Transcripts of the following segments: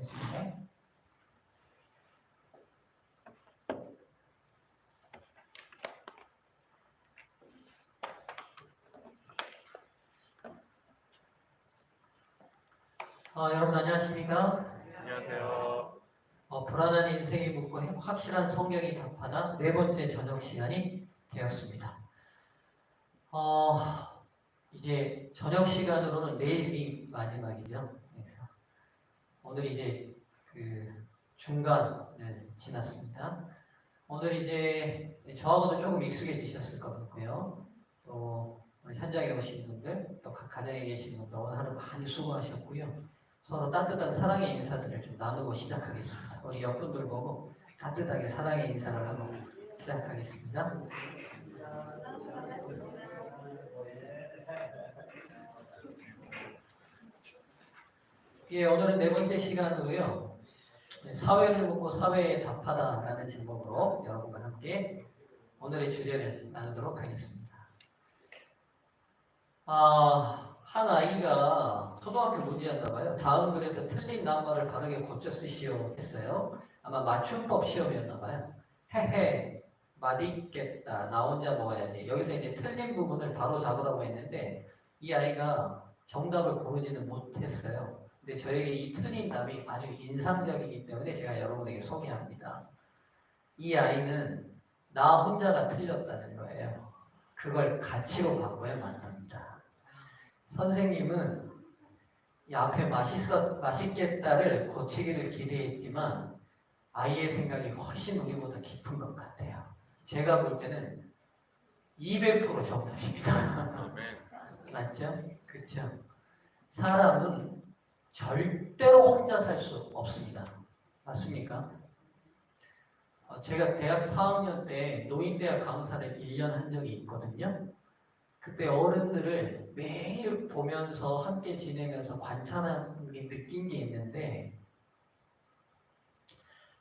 하겠습니다. 여러분 안녕하십니까? 안녕하세요. 불안한 인생이 묻고 확실한 성경이 답하다 네 번째 저녁 시간이 되었습니다. 이제 저녁 시간으로는 내일이 마지막이죠. 그래서 오늘 이제 그 중간을 지났습니다. 오늘 이제 저하고도 조금 익숙해지셨을 것 같고요. 또 현장에 오신 분들, 또 각 가정에 계신 분들 오늘 하루 많이 수고하셨고요. 서로 따뜻한 사랑의 인사들을 좀 나누고 시작하겠습니다. 우리 옆분들 보고 따뜻하게 사랑의 인사를 하고 시작하겠습니다. 예, 오늘은 네 번째 시간으로요. 사회를 묻고 사회에 답하다라는 제목으로 여러분과 함께 오늘의 주제를 나누도록 하겠습니다. 한 아이가 초등학교 문제였나 봐요. 다음 글에서 틀린 낱말을 바르게 고쳐 쓰시오 했어요. 아마 맞춤법 시험이었나 봐요. 헤헤, 맛있겠다. 나 혼자 먹어야지. 여기서 이제 틀린 부분을 바로 잡으라고 했는데 이 아이가 정답을 고르지는 못했어요. 근데 저에게 이 틀린 답이 아주 인상적이기 때문에 제가 여러분에게 소개합니다. 이 아이는 나 혼자가 틀렸다는 거예요. 그걸 가치로 바꿔야 만듭니다. 선생님은 이 앞에 맛있겠다를 고치기를 기대했지만 아이의 생각이 훨씬 우리보다 깊은 것 같아요. 제가 볼 때는 200% 정답입니다. 맞죠? 그렇죠? 사람은 절대로 혼자 살 수 없습니다. 맞습니까? 제가 대학 4학년 때 노인대학 강사를 1년 한 적이 있거든요. 그때 어른들을 매일 보면서 함께 지내면서 관찰하는 게 느낀 게 있는데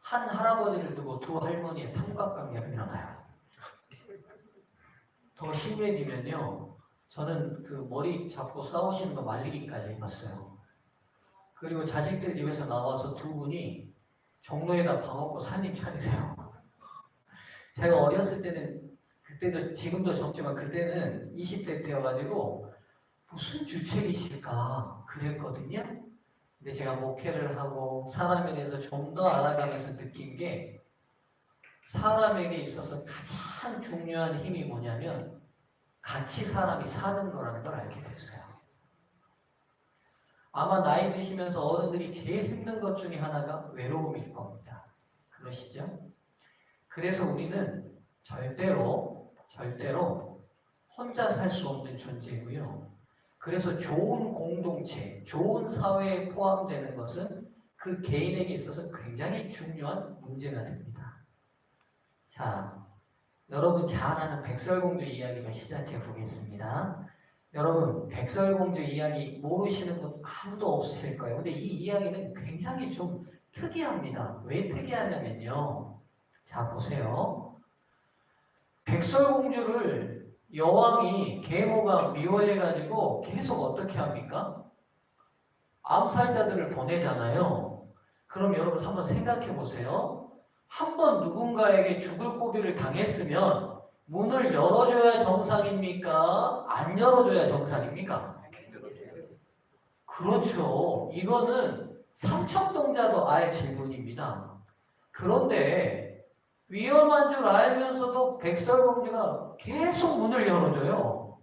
한 할아버지를 두고 두 할머니의 삼각관계가 일어나요. 더 심해지면요. 저는 그 머리 잡고 싸우시는 거 말리기까지 해봤어요. 그리고 자식들 집에서 나와서 두 분이 종로에다 방 없고 살림 차리세요. 제가 어렸을 때는 그때도 지금도 젊지만 그때는 20대 때여가지고 무슨 주책이실까 그랬거든요. 근데 제가 목회를 하고 사람에 대해서 좀 더 알아가면서 느낀 게 사람에게 있어서 가장 중요한 힘이 뭐냐면 같이 사람이 사는 거라는 걸 알게 됐어요. 아마 나이 드시면서 어른들이 제일 힘든 것 중에 하나가 외로움일 겁니다. 그러시죠? 그래서 우리는 절대로 혼자 살 수 없는 존재고요. 그래서 좋은 공동체, 좋은 사회에 포함되는 것은 그 개인에게 있어서 굉장히 중요한 문제가 됩니다. 자, 여러분 잘 아는 백설공주 이야기를 시작해 보겠습니다. 여러분, 백설공주 이야기 모르시는 분 아무도 없으실 거예요. 근데 이 이야기는 굉장히 좀 특이합니다. 왜 특이하냐면요. 자, 보세요. 백설공주를 여왕이 계모가 미워해가지고 계속 어떻게 합니까? 암살자들을 보내잖아요. 그럼 여러분 한번 생각해 보세요. 한번 누군가에게 죽을 고비를 당했으면 문을 열어줘야 정상입니까? 안 열어줘야 정상입니까? 그렇죠. 이거는 삼척동자도 알 질문입니다. 그런데 위험한 줄 알면서도 백설공주가 계속 문을 열어줘요.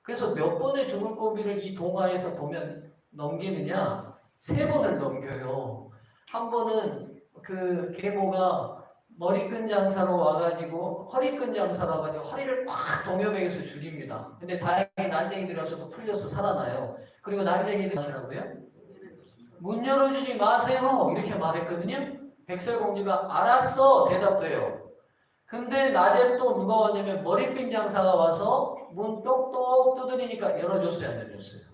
그래서 몇 번의 죽을 고비를 이 동화에서 보면 넘기느냐? 3번을 넘겨요. 한 번은 그 계모가 머리끈 장사로 와가지고 허리끈 장사로 와가지고 허리를 팍 동여매에서 줄입니다. 근데 다행히 난쟁이들이 와서 풀려서 살아나요. 그리고 난쟁이들이 하시라고요? 문 열어주지 마세요. 이렇게 말했거든요. 백설공주가 알았어 대답돼요. 근데 낮에 또 누가 왔냐면 머리핀 장사가 와서 문 똑똑 두드리니까 열어줬어요 안 열어줬어요?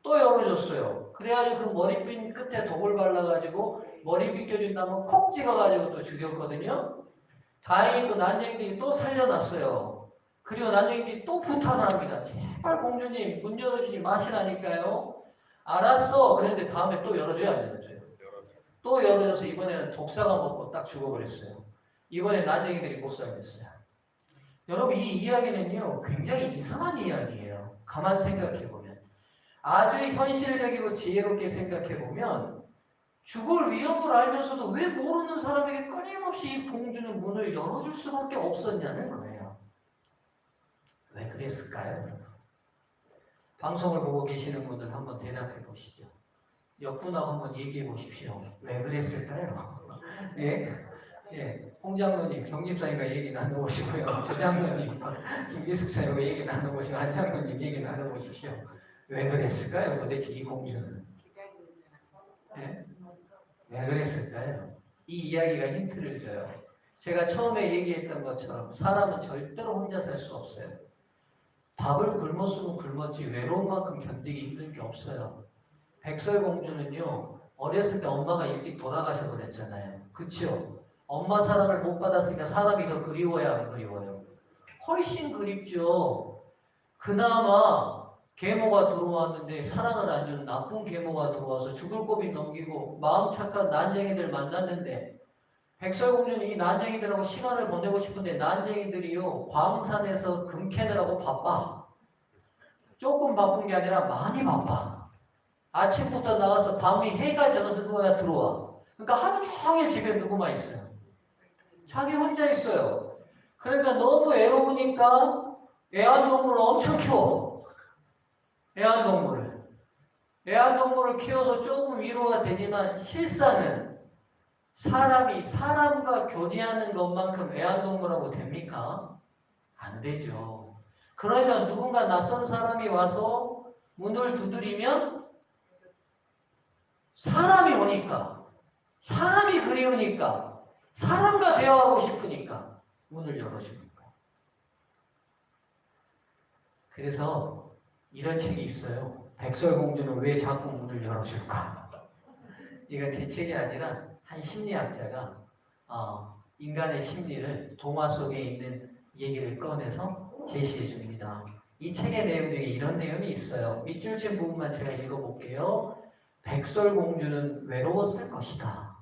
또 열어줬어요. 그래가지고 그 머리핀 끝에 독을 발라가지고 머리 비켜준다면 콕 찍어가지고 또 죽였거든요. 다행히 또 난쟁이들이 또 살려놨어요. 그리고 난쟁이들이 또 부탁을 합니다. 제발 공주님 문 열어주지 마시라니까요. 알았어. 그랬는데 다음에 또 열어줘야 안 열어줘요? 또 열어져서 이번에는 독사가 먹고 딱 죽어버렸어요. 이번에 난쟁이들이 못 살겠어요. 여러분 이 이야기는요 굉장히 이상한 이야기예요. 가만 생각해보면 아주 현실적이고 지혜롭게 생각해보면 죽을 위험을 알면서도 왜 모르는 사람에게 끊임없이 이 공주는 문을 열어줄 수밖에 없었냐는 거예요. 왜 그랬을까요? 방송을 보고 계시는 분들 한번 대답해 보시죠. 옆분하고 한번 얘기해 보십시오. 왜 그랬을까요? 예? 예. 홍 장로님, 경집사님과 얘기 나눠보시고요. 조 장로님, 김기숙 사님과 얘기 나눠보시고, 한 장로님 얘기 나눠보십시오. 왜 그랬을까요? 도대체 이 공주는. 예? 왜 그랬을까요? 이 이야기가 힌트를 줘요. 제가 처음에 얘기했던 것처럼 사람은 절대로 혼자 살 수 없어요. 밥을 굶었으면 굶었지 외로운 만큼 견디기 힘든 게 없어요. 백설공주는요. 어렸을 때 엄마가 일찍 돌아가셔 버렸잖아요. 그쵸? 엄마 사랑을 못 받았으니까 사람이 더 그리워야 안 그리워요? 훨씬 그립죠. 그나마 계모가 들어왔는데 사랑을 안 주는 나쁜 계모가 들어와서 죽을 고비 넘기고 마음 착한 난쟁이들 만났는데 백설공주는 이 난쟁이들하고 시간을 보내고 싶은데 난쟁이들이요 광산에서 금 캐느라고 바빠. 조금 바쁜 게 아니라 많이 바빠. 아침부터 나가서 밤이 해가 져서 누워야 들어와. 그러니까 하루 종일 집에 누구만 있어요. 자기 혼자 있어요. 그러니까 너무 외로우니까 애완동물을 엄청 키워. 애완동물을 키워서 조금 위로가 되지만 실상은 사람이 사람과 교제하는 것만큼 애완동물하고 됩니까? 안 되죠. 그러면 누군가 낯선 사람이 와서 문을 두드리면 사람이 오니까, 사람이 그리우니까, 사람과 대화하고 싶으니까 문을 열어줍니까? 그래서 이런 책이 있어요. 백설공주는 왜 자꾸 문을 열어줄까? 이건 제 책이 아니라 한 심리학자가 인간의 심리를 동화 속에 있는 얘기를 꺼내서 제시해 줍니다. 이 책의 내용 중에 이런 내용이 있어요. 밑줄친 부분만 제가 읽어볼게요. 백설공주는 외로웠을 것이다.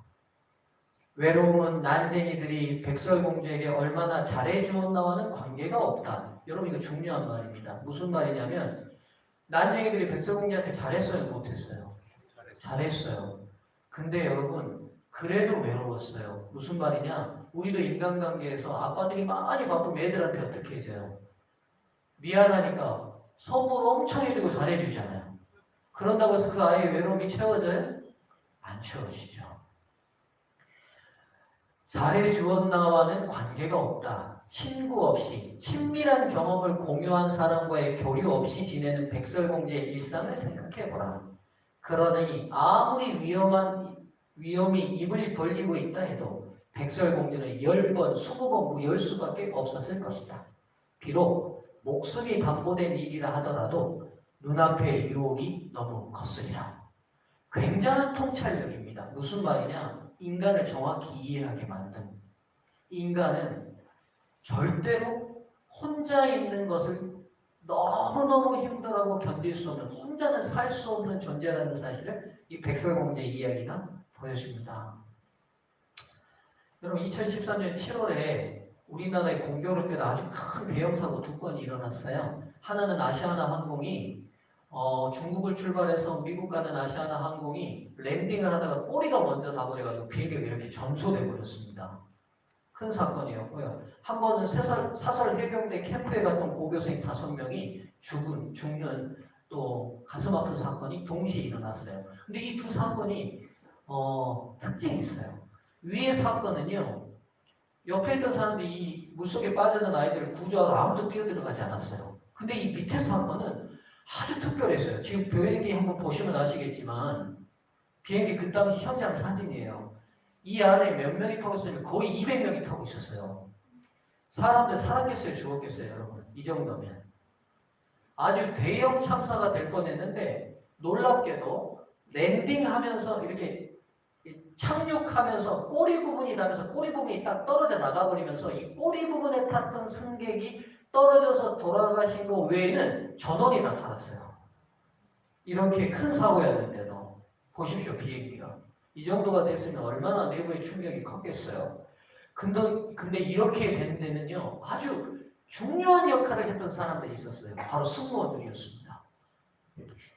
외로움은 난쟁이들이 백설공주에게 얼마나 잘해주었나와는 관계가 없다. 여러분 이거 중요한 말입니다. 무슨 말이냐면 난쟁이들이 백설공주한테 잘했어요? 못했어요? 잘했어요. 근데 여러분 그래도 외로웠어요. 무슨 말이냐? 우리도 인간관계에서 아빠들이 많이 바쁘면 애들한테 어떻게 해줘요? 미안하니까 선물 엄청 해주고 잘해주잖아요. 그런다고 해서 그 아이의 외로움이 채워져요? 안 채워지죠. 잘해주었나와는 관계가 없다. 친구 없이 친밀한 경험을 공유한 사람과의 교류 없이 지내는 백설공주의 일상을 생각해보라. 그러니 아무리 위험이 입을 벌리고 있다 해도 백설공주는 10번, 20번 무열 수밖에 없었을 것이다. 비록 목숨이 담보된 일이라 하더라도 눈앞의 유혹이 너무 컸으리라. 굉장한 통찰력입니다. 무슨 말이냐? 인간을 정확히 이해하게 만든. 인간은 절대로 혼자 있는 것을 너무너무 힘들어하고 견딜 수 없는, 혼자는 살 수 없는 존재라는 사실을 이 백설공주의 이야기가 보여줍니다. 여러분 2013년 7월에 우리나라의 공교롭게도 아주 큰 대형사고 두 건이 일어났어요. 하나는 아시아나 항공이 중국을 출발해서 미국 가는 아시아나 항공이 랜딩을 하다가 꼬리가 먼저 닿아버려가지고 비행기가 이렇게 전소돼 버렸습니다. 큰 사건이었고요. 한 번은 사설 해병대 캠프에 갔던 고교생 5명이 죽는 또 가슴 아픈 사건이 동시에 일어났어요. 근데 이 두 사건이 특징이 있어요. 위의 사건은요. 옆에 있던 사람들이 이 물속에 빠져든 아이들을 구조하러 아무도 뛰어들어가지 않았어요. 근데 이 밑에 사건은 아주 특별했어요. 지금 비행기 한번 보시면 아시겠지만 비행기 그 당시 현장 사진이에요. 이 안에 몇 명이 타고 있었냐면 거의 200명이 타고 있었어요. 사람들 살았겠어요? 죽었겠어요? 여러분? 이 정도면. 아주 대형 참사가 될 뻔했는데 놀랍게도 랜딩하면서 이렇게 착륙하면서 꼬리 부분이 닿으면서 꼬리 부분이 딱 떨어져 나가버리면서 이 꼬리 부분에 탔던 승객이 떨어져서 돌아가신 거 외에는 전원이 다 살았어요. 이렇게 큰 사고였는데도 보십시오. 비행기가 이 정도가 됐으면 얼마나 내부의 충격이 컸겠어요. 근데 이렇게 된 데는요, 아주 중요한 역할을 했던 사람들이 있었어요. 바로 승무원들이었습니다.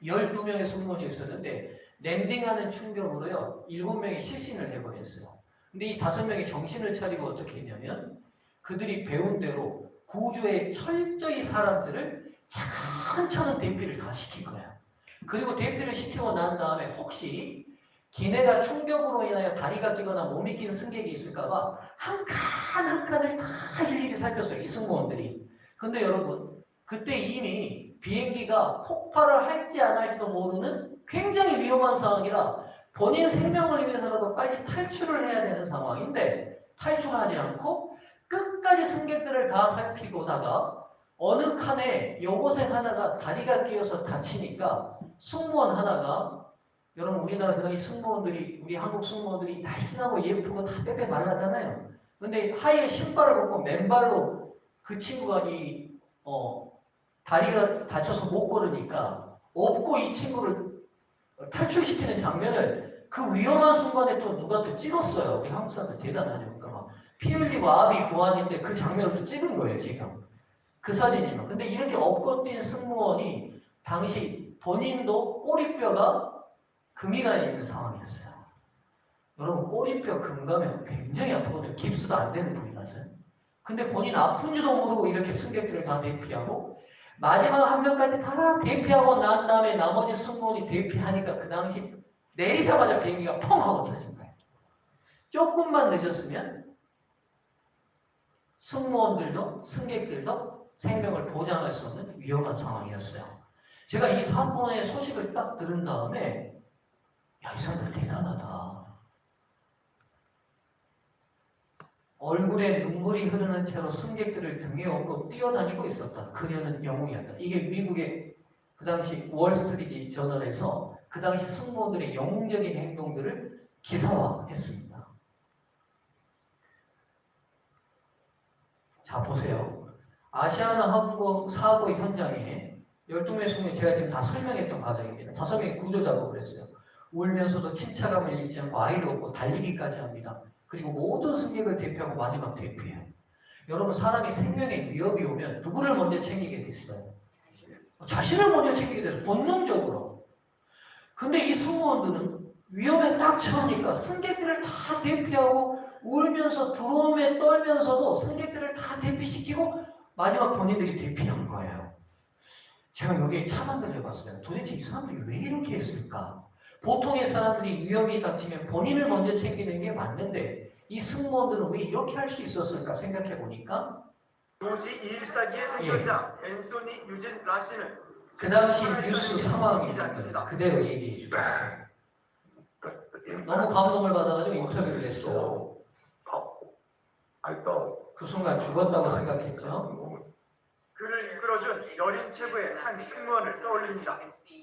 12명의 승무원이 있었는데 랜딩하는 충격으로요 7명이 실신을 해버렸어요. 근데 이 5명이 정신을 차리고 어떻게 했냐면 그들이 배운 대로 구조에 철저히 사람들을 차근차근 대피를 다 시킨 거야. 그리고 대피를 시키고 난 다음에 혹시 기내가 충격으로 인하여 다리가 끼거나 몸이 낀 승객이 있을까봐 한 칸 한 칸을 다 일일이 살폈어요. 이 승무원들이. 근데 여러분 그때 이미 비행기가 폭발을 할지 안 할지도 모르는 굉장히 위험한 상황이라 본인 생명을 위해서라도 빨리 탈출을 해야 되는 상황인데 탈출하지 않고 끝까지 승객들을 다 살피고다가 어느 칸에 여고생 하나가 다리가 끼어서 다치니까 승무원 하나가 여러분 우리나라 그 당시 승무원들이 우리 한국 승무원들이 날씬하고 예쁘고 다 빼빼 말라잖아요. 근데 하이에 신발을 벗고 맨발로 그 친구가 다리가 다쳐서 못 걸으니까 업고 이 친구를 탈출시키는 장면을 그 위험한 순간에 또 누가 또 찍었어요. 우리 한국 사람들 대단하죠. 그러니까 막 피 흘리고 아비 구한인데 그 장면을 또 찍은 거예요. 지금 그 사진이면. 근데 이렇게 업고 뛴 승무원이 당시 본인도 꼬리뼈가 금이 가 있는 상황이었어요. 여러분 꼬리뼈 금 가면 굉장히 아프거든요. 깁스도 안 되는 부위라서요. 근데 본인 아픈지도 모르고 이렇게 승객들을 다 대피하고 마지막 한 명까지 다 대피하고 난 다음에 나머지 승무원이 대피하니까 그 당시 내리자마자 비행기가 펑 하고 터진 거예요. 조금만 늦었으면 승무원들도 승객들도 생명을 보장할 수 없는 위험한 상황이었어요. 제가 이 사건의 소식을 딱 들은 다음에 야, 이 사람들 대단하다. 얼굴에 눈물이 흐르는 채로 승객들을 등에 업고 뛰어다니고 있었다. 그녀는 영웅이었다. 이게 미국의 그 당시 월스트리트 저널에서 그 당시 승무원들의 영웅적인 행동들을 기사화했습니다. 자 보세요. 아시아나 항공 사고 현장에 12명의 승무원이 제가 지금 다 설명했던 과정입니다. 5명이 구조 작업을 했어요. 울면서도 침착함을 잃지 않고 아이를 업고 달리기까지 합니다. 그리고 모든 승객을 대피하고 마지막 대피해요. 여러분 사람이 생명에 위협이 오면 누구를 먼저 챙기게 됐어요? 자신을 먼저 챙기게 돼서 본능적으로. 근데 이 승무원들은 위험에 딱 처하니까 승객들을 다 대피하고 울면서 두려움에 떨면서도 승객들을 다 대피시키고 마지막 본인들이 대피한 거예요. 제가 여기에 차단을 해봤어요. 도대체 이 사람들이 왜 이렇게 했을까? 보통의 사람들이 위험이 닥치면 본인을 먼저 챙기는 게 맞는데 이 승무원들은 왜 이렇게 할 수 있었을까 생각해 보니까 도지 214기의 생존자 앤소니 유진 라시는 그 당시 뉴스 상황이 그대로 얘기해 주셨어요. 너무 감동을 받아가지고 인터뷰를 했어요. 그 순간 죽었다고 생각했죠. 그를 이끌어준 여린 체부의 한 승무원을 떠올립니다.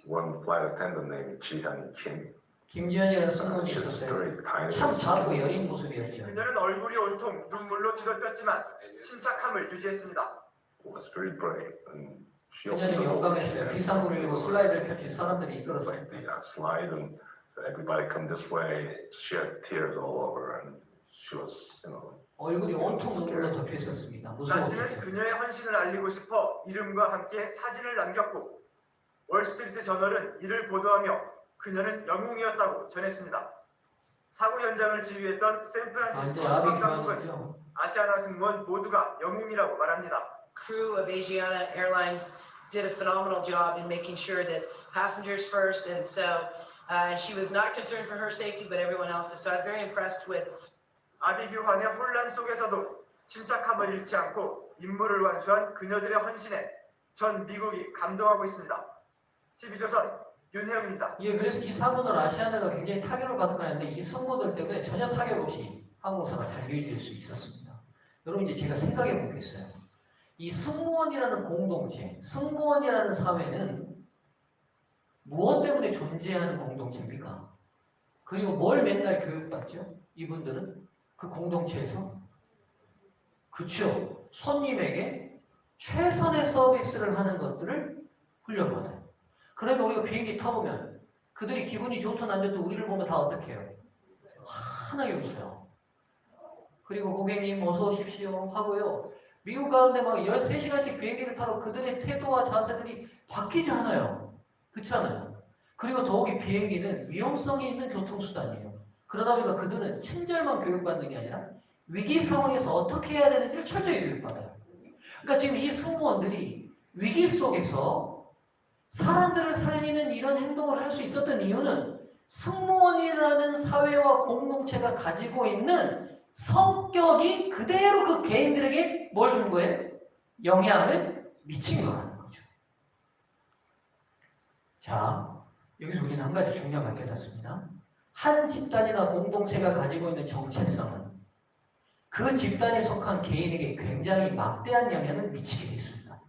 One flight attendant named Jihan Kim. 김지현이라는 승무원이 있었어요. 참 작고 여린 모습이었죠. 그녀는 얼굴이 온통 눈물로 뒤덮였지만 침착함을 유지했습니다. Was very brave and she 그녀는 용감했어요. 비상구를 열고 슬라이드를 펼친 사람들이 이끌었어요. like the slide and everybody come this way. She had tears all over and she was, 얼굴이 온통 눈물로 덮여 있었습니다. 라시는 무서웠죠. 그녀의 헌신을 알리고 싶어 이름과 함께 사진을 남겼고 월스트리트 저널은 이를 보도하며 그녀는 영웅이었다고 전했습니다. 사고 현장을 지휘했던 샌프란시스코 수박 감독은 아시아나 승무원 모두가 영웅이라고 말합니다. Crew of Asiana Airlines did a phenomenal job in making sure that passengers first, and so she was not concerned for her safety, but everyone else's. So I was very impressed with. 아비규환의 혼란 속에서도 침착함을 잃지 않고 임무를 완수한 그녀들의 헌신에 전 미국이 감동하고 있습니다. TV조선 윤혜영입니다. 예, 그래서 이 사고는 아시아나가 굉장히 타격을 받은 건데 이 승무원들 때문에 전혀 타격 없이 항공사가 잘 유지될 수 있었습니다. 여러분 이제 제가 생각해 보겠어요. 이 승무원이라는 공동체, 승무원이라는 사회는 무엇 때문에 존재하는 공동체입니까? 그리고 뭘 맨날 교육받죠? 이분들은 그 공동체에서 그쵸? 손님에게 최선의 서비스를 하는 것들을 훈련받아요. 그러니까 우리가 비행기 타보면 그들이 기분이 좋든 안 좋든 우리를 보면 다 어떻게 해요? 환하게 웃어요. 그리고 고객님 어서 오십시오 하고요. 미국 가는데 막 13시간씩 비행기를 타러 그들의 태도와 자세들이 바뀌지 않아요. 그렇지 않아요? 그리고 더욱이 비행기는 위험성이 있는 교통수단이에요. 그러다 보니까 그들은 친절만 교육받는 게 아니라 위기 상황에서 어떻게 해야 되는지를 철저히 교육받아요. 그러니까 지금 이 승무원들이 위기 속에서 사람들을 살리는 이런 행동을 할 수 있었던 이유는 승무원이라는 사회와 공동체가 가지고 있는 성격이 그대로 그 개인들에게 뭘 준 거예요? 영향을 미친 거라는 거죠. 자, 여기서 우리는 한 가지 중요한 걸 깨닫습니다. 한 집단이나 공동체가 가지고 있는 정체성은 그 집단에 속한 개인에게 굉장히 막대한 영향을 미치게 되어 있습니다.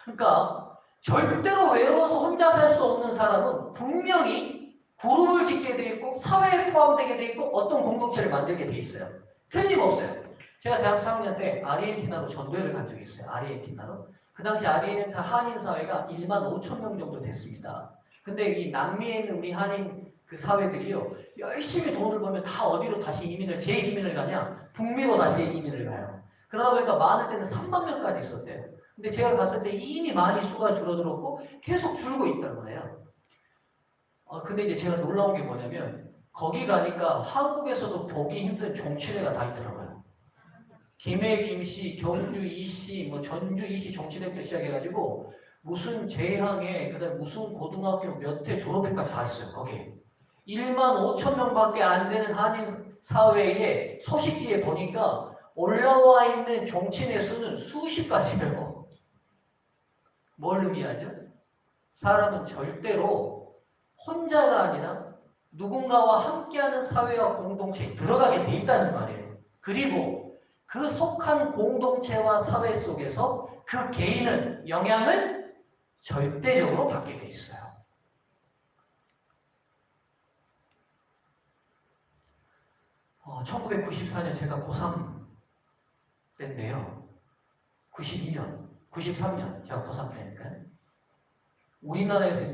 그러니까 절대로 외로워서 혼자 살 수 없는 사람은 분명히 그룹을 짓게 되어 있고 사회에 포함되게 되어 있고 어떤 공동체를 만들게 되어 있어요. 틀림없어요. 제가 대학 4학년 때 아르헨티나로 전도회를 간 적이 있어요. 아르헨티나로. 그 당시 아르헨티나 한인 사회가 1만 5천 명 정도 됐습니다. 근데 이 남미에 있는 우리 한인 그 사회들이요, 열심히 돈을 벌면 다 어디로 다시 재이민을 가냐? 북미로 다시 이민을 가요. 그러다 보니까 많을 때는 3만 명까지 있었대요. 근데 제가 갔을 때 이미 많이 수가 줄어들었고 계속 줄고 있다는 거예요. 근데 이제 제가 놀라운 게 뭐냐면 거기 가니까 한국에서도 보기 힘든 정치대가 다 있더라고요. 김해 김씨, 경주 이씨, 뭐 전주 이씨 정치대부터 시작해가지고 무슨 재향에 그다음 무슨 고등학교 몇 회 졸업회까지 다 있어요. 거기에 1만 5천 명밖에 안 되는 한인 사회의 소식지에 보니까 올라와 있는 정치인의 수는 수십 가지예요. 뭘 의미하죠? 사람은 절대로 혼자가 아니라 누군가와 함께하는 사회와 공동체에 들어가게 돼 있다는 말이에요. 그리고 그 속한 공동체와 사회 속에서 그 개인은 영향을 절대적으로 받게 돼 있어요. 1994년 제가 고3 때인데요. 92년, 93년 제가 고3 때니까 우리나라에서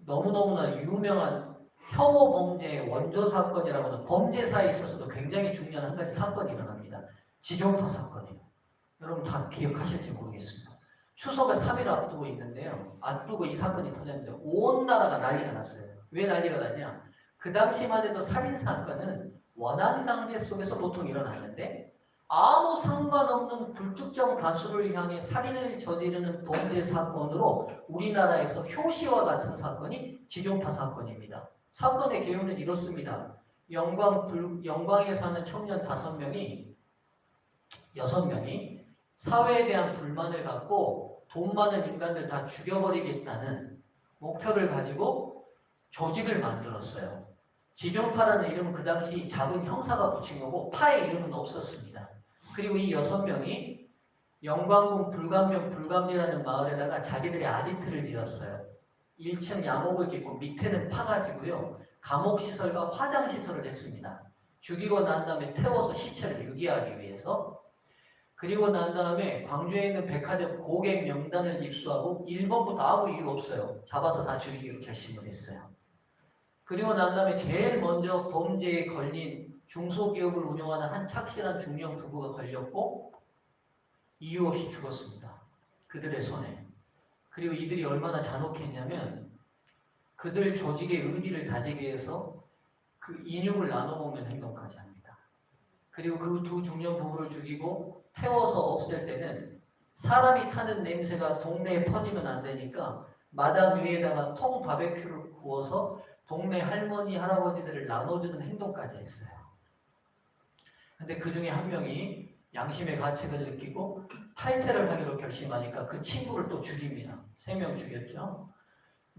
너무너무나 유명한 혐오 범죄의 원조 사건이라고 하는 범죄사에 있어서도 굉장히 중요한 한 가지 사건이 일어납니다. 지존파 사건이에요. 여러분 다 기억하실지 모르겠습니다. 추석을 3일 앞두고 있는데요. 앞두고 이 사건이 터졌는데 온 나라가 난리가 났어요. 왜 난리가 났냐? 그 당시만 해도 살인사건은 원한 관계 속에서 보통 일어났는데 아무 상관없는 불특정 다수를 향해 살인을 저지르는 범죄 사건으로 우리나라에서 효시와 같은 사건이 지존파 사건입니다. 사건의 개요는 이렇습니다. 영광에 사는 청년 6명이 사회에 대한 불만을 갖고 돈 많은 인간들 다 죽여버리겠다는 목표를 가지고 조직을 만들었어요. 지존파라는 이름은 그 당시 작은 형사가 붙인 거고 파의 이름은 없었습니다. 그리고 이 6명이 영광군 불감리라는 마을에다가 자기들의 아지트를 지었어요. 1층 양옥을 짓고 밑에는 파가지고요. 감옥시설과 화장시설을 했습니다. 죽이고 난 다음에 태워서 시체를 유기하기 위해서. 그리고 난 다음에 광주에 있는 백화점 고객 명단을 입수하고 1번부터 아무 이유 없어요. 잡아서 다 죽이기로 결심을 했어요. 그리고 난 다음에 제일 먼저 범죄에 걸린 중소기업을 운영하는 한 착실한 중년 부부가 걸렸고 이유 없이 죽었습니다. 그들의 손에. 그리고 이들이 얼마나 잔혹했냐면 그들 조직의 의지를 다지기 위해서 그 인육을 나눠먹는 행동까지 합니다. 그리고 그 두 중년 부부를 죽이고 태워서 없앨 때는 사람이 타는 냄새가 동네에 퍼지면 안 되니까 마당 위에다가 통 바베큐를 구워서 동네 할머니, 할아버지들을 나눠주는 행동까지 했어요. 근데 그 중에 한 명이 양심의 가책을 느끼고 탈퇴를 하기로 결심하니까 그 친구를 또 죽입니다. 3명 죽였죠.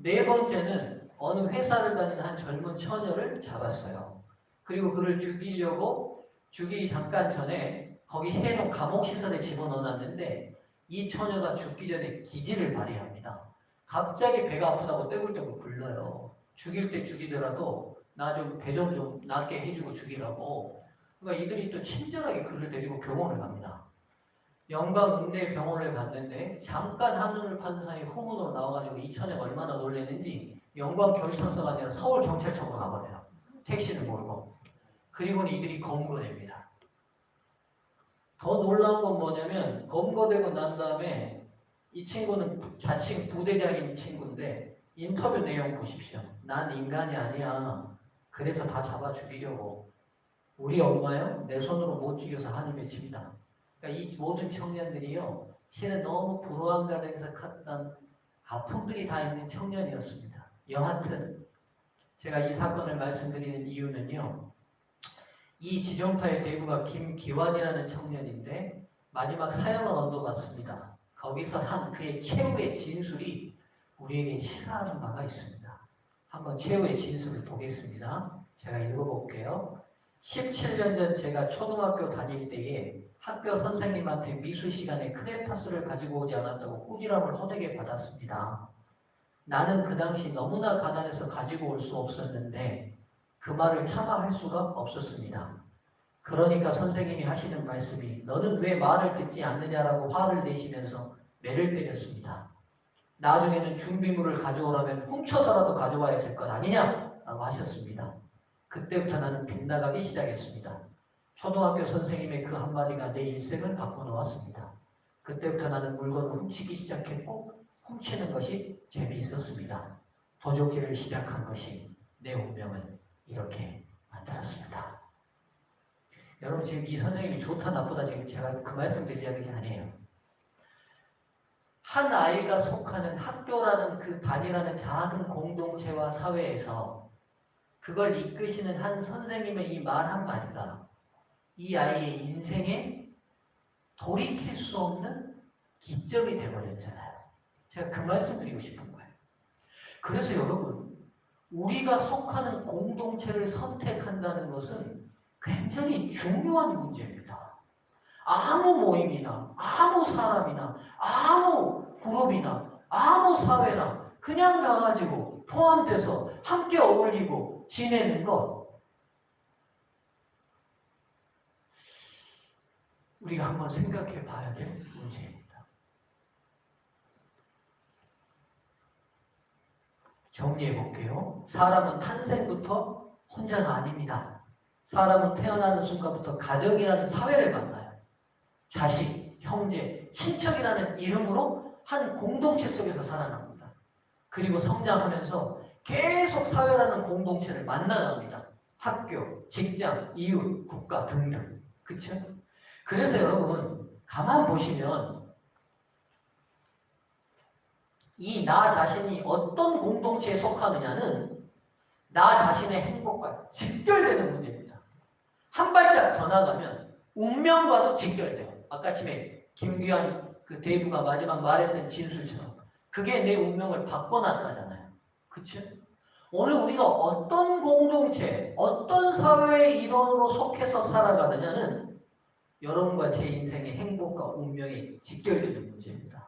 4번째는 어느 회사를 다니는 한 젊은 처녀를 잡았어요. 그리고 그를 죽이려고 죽이기 잠깐 전에 거기 해놓은 감옥시설에 집어넣어놨는데 이 처녀가 죽기 전에 기지를 발휘합니다. 갑자기 배가 아프다고 떼굴떼굴 굴러요. 죽일 때 죽이더라도 나 좀 배 좀 낫게 해주고 죽이라고. 그러니까 이들이 또 친절하게 그를 데리고 병원을 갑니다. 영광읍내 병원을 갔는데 잠깐 한눈을 파는 사이에 후문으로 나와가지고 이 처녀가 얼마나 놀랐는지 영광경찰서가 아니라 서울경찰청으로 가버려요. 택시를 몰고. 그리고는 이들이 검거됩니다. 더 놀라운 건 뭐냐면 검거되고 난 다음에 이 친구는 자칭 부대장인 친구인데 인터뷰 내용 보십시오. 난 인간이 아니야. 그래서 다 잡아 죽이려고. 우리 엄마요? 내 손으로 못 죽여서 한이 맺힙니다. 그러니까 이 모든 청년들이요. 실은 너무 불우한 가정에서 컸던 아픔들이 다 있는 청년이었습니다. 여하튼 제가 이 사건을 말씀드리는 이유는요. 이 지존파의 대부가 김기환이라는 청년인데 마지막 사형을 언도받습니다. 거기서 한 그의 최후의 진술이 우리에게 시사하는 바가 있습니다. 한번 최후의 진술을 보겠습니다. 제가 읽어볼게요. 17년 전 제가 초등학교 다닐 때에 학교 선생님한테 미술 시간에 크레파스를 가지고 오지 않았다고 꾸지람을 허되게 받았습니다. 나는 그 당시 너무나 가난해서 가지고 올 수 없었는데 그 말을 참아 할 수가 없었습니다. 그러니까 선생님이 하시는 말씀이 너는 왜 말을 듣지 않느냐라고 화를 내시면서 매를 때렸습니다. 나중에는 준비물을 가져오라면 훔쳐서라도 가져와야 될 것 아니냐라고 하셨습니다. 그때부터 나는 빗나가기 시작했습니다. 초등학교 선생님의 그 한마디가 내 일생을 바꿔놓았습니다. 그때부터 나는 물건을 훔치기 시작했고 훔치는 것이 재미있었습니다. 도적질을 시작한 것이 내 운명을 이렇게 만들었습니다. 여러분 지금 이 선생님이 좋다 나쁘다 지금 제가 그 말씀 드리려는 게 아니에요. 한 아이가 속하는 학교라는 그 반이라는 작은 공동체와 사회에서 그걸 이끄시는 한 선생님의 이 말 한마디가 이 아이의 인생에 돌이킬 수 없는 기점이 되어버렸잖아요. 제가 그 말씀 드리고 싶은 거예요. 그래서 여러분 우리가 속하는 공동체를 선택한다는 것은 굉장히 중요한 문제입니다. 아무 모임이나 아무 사람이나 아무 그룹이나 아무 사회나 그냥 가가지고 포함돼서 함께 어울리고 지내는 것 우리가 한번 생각해 봐야 될 문제입니다. 정리해 볼게요. 사람은 탄생부터 혼자가 아닙니다. 사람은 태어나는 순간부터 가정이라는 사회를 만나요. 자식, 형제, 친척이라는 이름으로 한 공동체 속에서 살아납니다. 그리고 성장하면서 계속 사회라는 공동체를 만나갑니다. 학교, 직장, 이웃, 국가 등등. 그렇죠? 그래서 여러분 가만 보시면 이 나 자신이 어떤 공동체에 속하느냐는 나 자신의 행복과 직결되는 문제입니다. 한 발짝 더 나가면 운명과도 직결돼요. 아까 아침에 김규환 그 대부가 마지막 말했던 진술처럼 그게 내 운명을 바꿔놨다잖아요. 그렇죠? 오늘 우리가 어떤 공동체, 어떤 사회의 일원으로 속해서 살아가느냐는 여러분과 제 인생의 행복과 운명이 직결되는 문제입니다.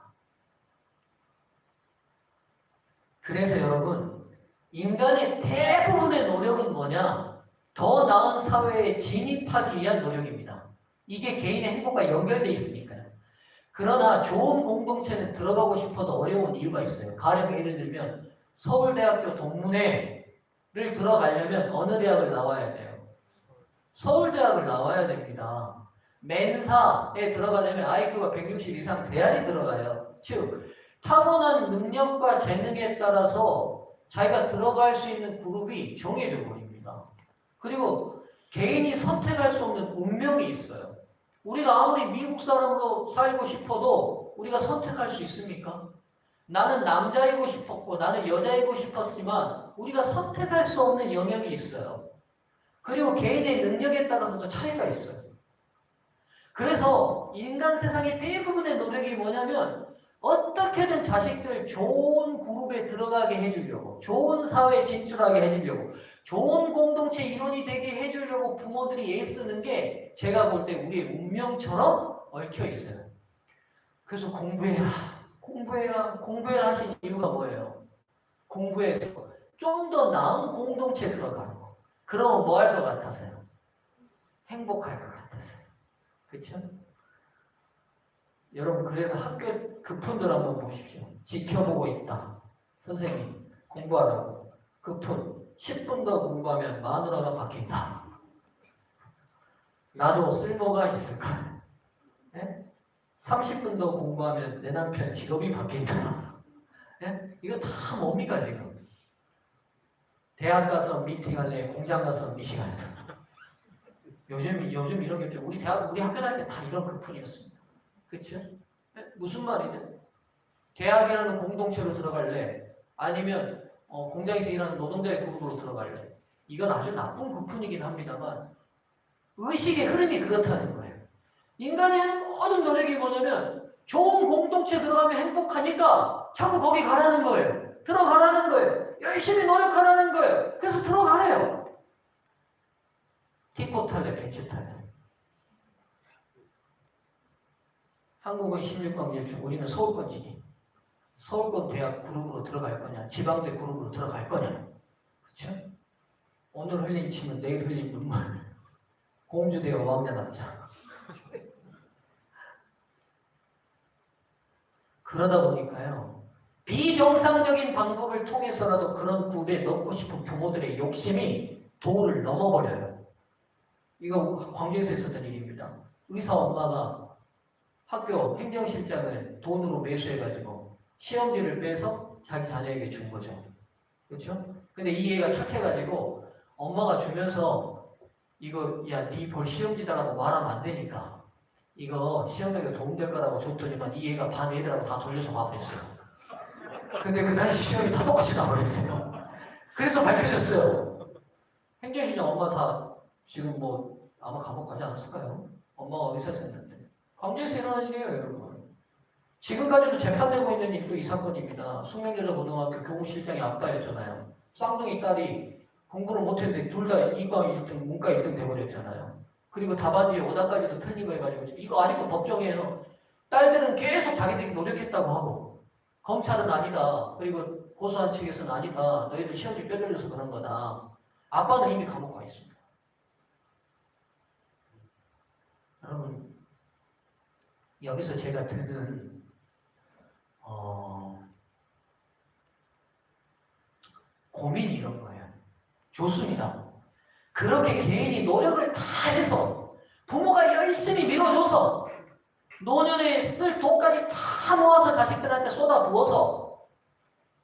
그래서 여러분, 인간의 대부분의 노력은 뭐냐? 더 나은 사회에 진입하기 위한 노력입니다. 이게 개인의 행복과 연결되어 있으니까요. 그러나 좋은 공동체는 들어가고 싶어도 어려운 이유가 있어요. 가령 예를 들면 서울대학교 동문회를 들어가려면 어느 대학을 나와야 돼요? 서울대학을 나와야 됩니다. 멘사에 들어가려면 IQ가 160 이상 돼야지 들어가요. 즉 타고난 능력과 재능에 따라서 자기가 들어갈 수 있는 그룹이 정해져 버립니다. 그리고 개인이 선택할 수 없는 운명이 있어요. 우리가 아무리 미국 사람으로 살고 싶어도 우리가 선택할 수 있습니까? 나는 남자이고 싶었고 나는 여자이고 싶었지만 우리가 선택할 수 없는 영역이 있어요. 그리고 개인의 능력에 따라서도 차이가 있어요. 그래서 인간 세상의 대부분의 노력이 뭐냐면 어떻게든 자식들 좋은 그룹에 들어가게 해주려고, 좋은 사회에 진출하게 해주려고, 좋은 공동체 일원이 되게 해주려고 부모들이 애쓰는 게 제가 볼 때 우리의 운명처럼 얽혀 있어요. 그래서 공부해라 하신 이유가 뭐예요? 공부해서 좀 더 나은 공동체에 들어가는 거. 그러면 뭐 할 것 같아서요? 행복할 것 같았어요. 그렇죠? 여러분 그래서 학교 그 푼들 한번 보십시오. 지켜보고 있다. 선생님 공부하라고. 그 푼 10분 더 공부하면 마누라가 바뀐다. 나도 쓸모가 있을까? 예? 30분 더 공부하면 내 남편 직업이 바뀐다. 예? 이거 다 뭡니까 지금? 대학 가서 미팅할래? 공장 가서 미팅할래? 요즘 이런 게 좀 우리 학교 다닐 때 다 이런 급풀이었습니다. 그렇죠? 무슨 말이든 대학이라는 공동체로 들어갈래? 아니면 공장에서 일하는 노동자의 그룹으로 들어갈래? 이건 아주 나쁜 급풀이긴 합니다만 의식의 흐름이 그렇다는 거예요. 인간의 모든 노력이 뭐냐면 좋은 공동체에 들어가면 행복하니까 자꾸 거기 가라는 거예요. 들어가라는 거예요. 열심히 노력하라는 거예요. 그래서 들어가래요. 티코 탈래, 벤츠 탈래. 한국은 16강 일중 우리는 서울권지니. 서울권 대학 그룹으로 들어갈 거냐, 지방대 그룹으로 들어갈 거냐. 그렇죠? 오늘 흘린 침은 내일 흘린 눈물. 공주대와 왕자 남자. 그러다 보니까요. 비정상적인 방법을 통해서라도 그런 굽에 넣고 싶은 부모들의 욕심이 도를 넘어버려요. 이거 광주에서 있었던 일입니다. 의사 엄마가 학교 행정실장을 돈으로 매수해가지고 시험지를 빼서 자기 자녀에게 준 거죠. 그렇죠? 근데 이 애가 착해가지고 엄마가 주면서 이거 야, 네 볼 시험지다라고 말하면 안 되니까 이거 시험에 도움될 거라고 줬더니만 이 애가 반 애들하고 다 돌려서 와버렸어요. 근데 그 당시 시험이 다 똑같이 나버렸어요. 그래서 밝혀졌어요. 행정실장 엄마 다 지금 뭐 아마 감옥 가지 않았을까요? 엄마가 의사였는데. 광주에서 일어난 일이에요, 여러분. 지금까지도 재판되고 있는 일도 이 사건입니다. 숙명여자고등학교 교무실장이 아빠였잖아요. 쌍둥이 딸이 공부를 못했는데 둘 다 이과 1등, 문과 1등 돼버렸잖아요. 그리고 답안지에 오답까지도 틀린 거 해가지고 이거 아직도 법정에서 딸들은 계속 자기들이 노력했다고 하고 검찰은 아니다. 그리고 고소한 측에서는 아니다. 너희들 시험지 빼돌려서 그런 거다. 아빠는 이미 감옥 가 있습니다. 여러분 여기서 제가 드는 고민이 이런 거예요. 좋습니다. 그렇게 개인이 노력을 다 해서 부모가 열심히 밀어줘서 노년에 쓸 돈까지 다 모아서 자식들한테 쏟아부어서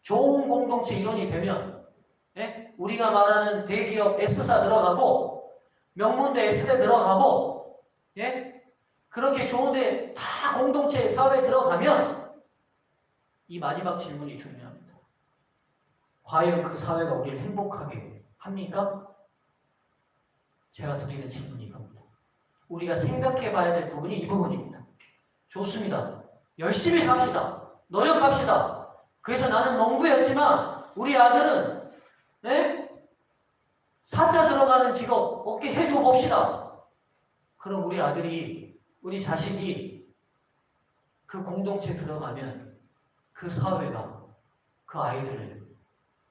좋은 공동체 일원이 되면 예? 우리가 말하는 대기업 S사 들어가고 명문대 S대 들어가고 예? 그렇게 좋은데 다 공동체 사회에 들어가면 이 마지막 질문이 중요합니다. 과연 그 사회가 우리를 행복하게 합니까? 제가 드리는 질문이 이겁니다. 우리가 생각해 봐야 될 부분이 이 부분입니다. 좋습니다. 열심히 삽시다. 노력합시다. 그래서 나는 농부였지만 우리 아들은 네? 사자 들어가는 직업 얻게 해줘 봅시다. 그럼 우리 아들이 우리 자식이 그 공동체에 들어가면 그 사회가 그 아이들을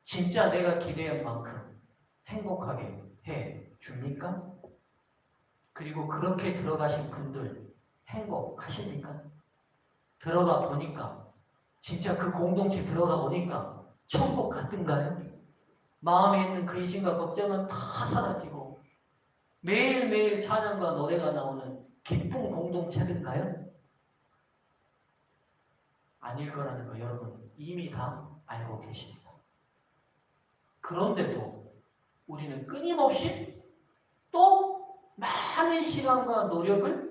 진짜 내가 기대한 만큼 행복하게 해 줍니까? 그리고 그렇게 들어가신 분들 행복하십니까? 들어가 보니까 진짜 그 공동체 들어가 보니까 천국 같은가요? 마음에 있는 근심과 걱정은 다 사라지고 매일매일 찬양과 노래가 나오는 기쁜 공동체든가요? 아닐 거라는 거 여러분 이미 다 알고 계십니다. 그런데도 우리는 끊임없이 또 많은 시간과 노력을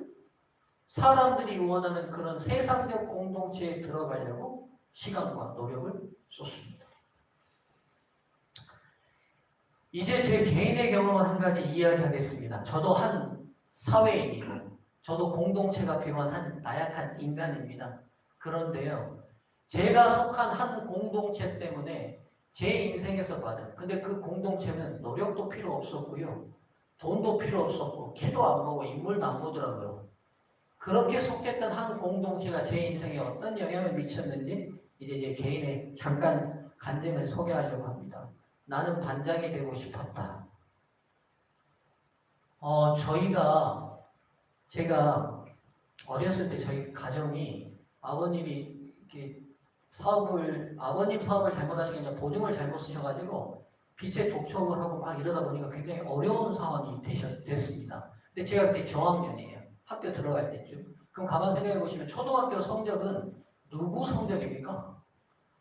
사람들이 원하는 그런 세상적 공동체에 들어가려고 시간과 노력을 쏟습니다. 이제 제 개인의 경험을 한 가지 이야기하겠습니다. 저도 한 사회인이고 저도 공동체가 필요한 한 나약한 인간입니다. 그런데요, 제가 속한 한 공동체 때문에 제 인생에서 받은, 근데 그 공동체는 노력도 필요 없었고요, 돈도 필요 없었고, 키도 안 보고 인물도 안 보더라고요. 그렇게 속했던 한 공동체가 제 인생에 어떤 영향을 미쳤는지 이제 제 개인의 잠깐 간증을 소개하려고 합니다. 나는 반장이 되고 싶었다. 제가 어렸을 때 저희 가정이 아버님이 이렇게 아버님 사업을 잘못하시기 전에 보증을 잘못 쓰셔가지고 빚에 독촉을 하고 막 이러다 보니까 굉장히 어려운 상황이 됐습니다. 근데 제가 그때 저학년이에요. 학교 들어갈 때쯤. 그럼 가만 생각해 보시면 초등학교 성적은 누구 성적입니까?